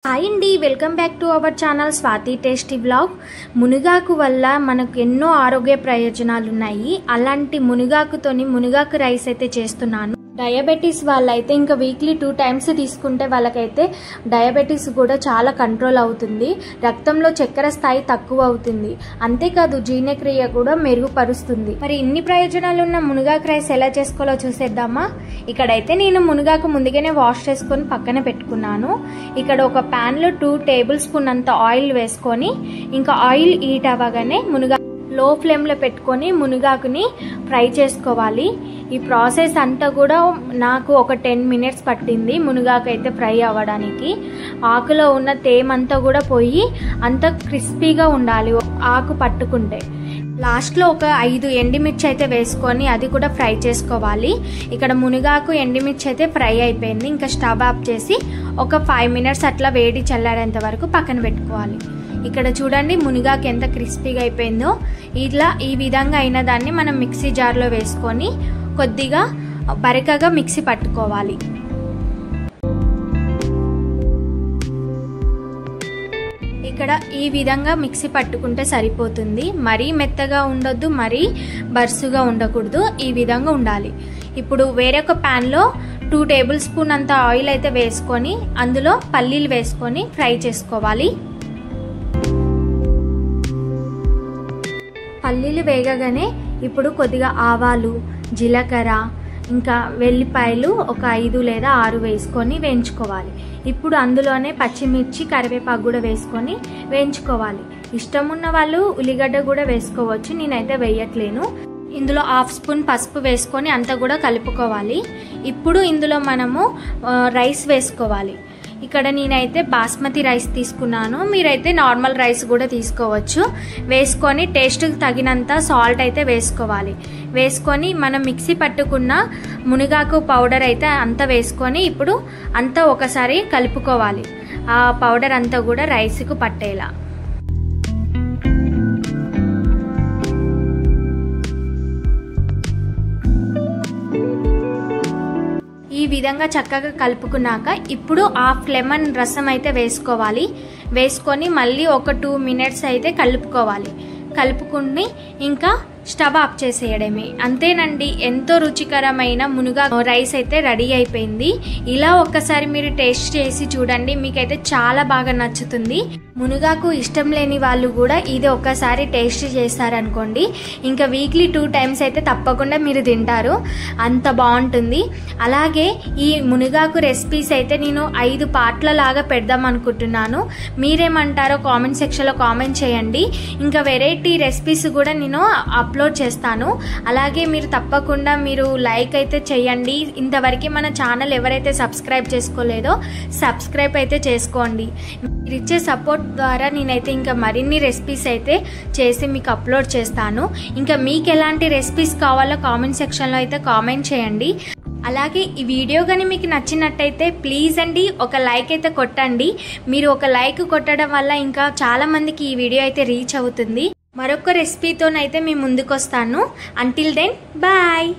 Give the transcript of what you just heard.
Hi అండి, welcome back to our channel Swathi tasty blog. మునగాకు వల్ల మనకు ఎన్నో ఆరోగ్య ప్రయోజనాలు ఉన్నాయి. అలాంటి మునగాకుతోని మునగాకు రైస్ అయితే చేస్తున్నాను. డయాబెటీస్ వాళ్ళైతే ఇంకా వీక్లీ 2 times తీసుకుంటే వాళ్ళకైతే డయాబెటీస్ కూడా చాలా కంట్రోల్ అవుతుంది. రక్తంలో చక్కెర స్థాయి తక్కువ అవుతుంది. అంతేకాదు జీర్ణక్రియ కూడా మెరుగుపరుస్తుంది. మరి ఇన్ని ప్రయోజనాలు ఉన్న మునగాకు రైస్ ఎలా చేసుకోవాలో చూసేద్దామా. ఇక్కడైతే నేను మునగాకు ముందుగానే వాష్ చేసుకొని పక్కన పెట్టుకున్నాను. ఇక్కడ ఒక ప్యాన్ లో 2 tablespoon అంత ఆయిల్ వేసుకొని ఇంకా ఆయిల్ హీట్ అవ్వగానే లో ఫ్లేమ్ లో పెట్టుకొని మునగాకుని ఫ్రై చేసుకోవాలి. ఈ ప్రాసెస్ అంతా కూడా నాకు ఒక 10 minutes పట్టింది మునగాకు అయితే ఫ్రై అవ్వడానికి. ఆకులో ఉన్న తేమంతా కూడా పోయి అంత క్రిస్పీగా ఉండాలి ఆకు పట్టుకుంటే. లాస్ట్ లో ఒక 5 ఎండుమిర్చి అయితే వేసుకొని అది కూడా ఫ్రై చేసుకోవాలి. ఇక్కడ మునగాకు ఎండుమిర్చి అయితే ఫ్రై అయిపోయింది. ఇంకా స్టవ్ ఆఫ్ చేసి ఒక 5 minutes అట్లా వేడి చల్లారేంత వరకు పక్కన పెట్టుకోవాలి. ఇక్కడ చూడండి మునగాకు ఎంత క్రిస్పీగా అయిపోయిందో. ఇట్లా ఈ విధంగా అయిన దాన్ని మనం మిక్సీ జార్లో వేసుకొని కొద్దిగా బరకగా మిక్సీ పట్టుకోవాలి. ఇక్కడ ఈ విధంగా మిక్సీ పట్టుకుంటే సరిపోతుంది. మరీ మెత్తగా ఉండొద్దు, మరీ బరుసుగా ఉండకూడదు, ఈ విధంగా ఉండాలి. ఇప్పుడు వేరొక ప్యాన్లో 2 tablespoon అంత ఆయిల్ అయితే వేసుకొని అందులో పల్లీలు వేసుకొని ఫ్రై చేసుకోవాలి. పల్లీలు వేగగానే ఇప్పుడు కొద్దిగా ఆవాలు, జీలకర్ర, ఇంకా వెల్లిపాయలు ఒక 5 లేదా 6 వేసుకొని వేయించుకోవాలి. ఇప్పుడు అందులోనే పచ్చిమిర్చి, కరివేపాకు కూడా వేసుకొని వేయించుకోవాలి. ఇష్టం ఉన్న వాళ్ళు ఉల్లిగడ్డ కూడా వేసుకోవచ్చు, నేనైతే వేయట్లేను. ఇందులో 1/2 spoon పసుపు వేసుకొని అంతా కూడా కలుపుకోవాలి. ఇప్పుడు ఇందులో మనము రైస్ వేసుకోవాలి. ఇక్కడ నేనైతే బాస్మతి రైస్ తీసుకున్నాను, మీరైతే నార్మల్ రైస్ కూడా తీసుకోవచ్చు. వేసుకొని టేస్ట్కి తగినంత సాల్ట్ అయితే వేసుకోవాలి. వేసుకొని మనం మిక్సీ పట్టుకున్న మునగాకు పౌడర్ అయితే అంతా వేసుకొని ఇప్పుడు అంతా ఒకసారి కలుపుకోవాలి. ఆ పౌడర్ అంతా కూడా రైస్కు పట్టేలా. ఈ విధంగా చక్కగా కలుపుకున్నాక ఇప్పుడు 1/2 lemon రసం అయితే వేసుకోవాలి. వేసుకొని మళ్ళీ ఒక 2 minutes అయితే కలుపుకోవాలి. కలుపుకుని ఇంకా స్టవ్ ఆఫ్ చేసేయడమే. అంతేనండి, ఎంతో రుచికరమైన మునగాకు రైస్ అయితే రెడీ అయిపోయింది. ఇలా ఒక్కసారి మీరు టేస్ట్ చేసి చూడండి, మీకైతే చాలా బాగా నచ్చుతుంది. మునగాకు ఇష్టం లేని వాళ్ళు కూడా ఇది ఒక్కసారి టేస్ట్ చేస్తారనుకోండి, ఇంకా వీక్లీ 2 times అయితే తప్పకుండా మీరు తింటారు, అంత బాగుంటుంది. అలాగే ఈ మునగాకు రెసిపీస్ అయితే నేను 5 పార్ట్ల లాగా పెడదాం అనుకుంటున్నాను. మీరేమంటారో కామెంట్ సెక్షన్లో కామెంట్ చేయండి. ఇంకా వెరైటీ రెసిపీస్ కూడా నేను అప్లోడ్ చేస్తాను. అలాగే మీరు తప్పకుండా మీరు లైక్ అయితే చేయండి. ఇంతవరకు మన ఛానల్ ఎవరైతే సబ్స్క్రైబ్ చేసుకోలేదో సబ్స్క్రైబ్ అయితే చేసుకోండి. మీరు ఇచ్చే సపోర్ట్ ద్వారా నేనైతే ఇంకా మరిన్ని రెసిపీస్ అయితే చేసి మీకు అప్లోడ్ చేస్తాను. ఇంకా మీకు ఎలాంటి రెసిపీస్ కావాలో కామెంట్ సెక్షన్లో అయితే కామెంట్ చేయండి. అలాగే ఈ వీడియో కానీ మీకు నచ్చినట్టయితే ప్లీజ్ అండి ఒక లైక్ అయితే కొట్టండి. మీరు ఒక లైక్ కొట్టడం వల్ల ఇంకా చాలా మందికి ఈ వీడియో అయితే రీచ్ అవుతుంది. మరొక రెసిపీతోనైతే మీ ముందుకు వస్తాను. Until then bye.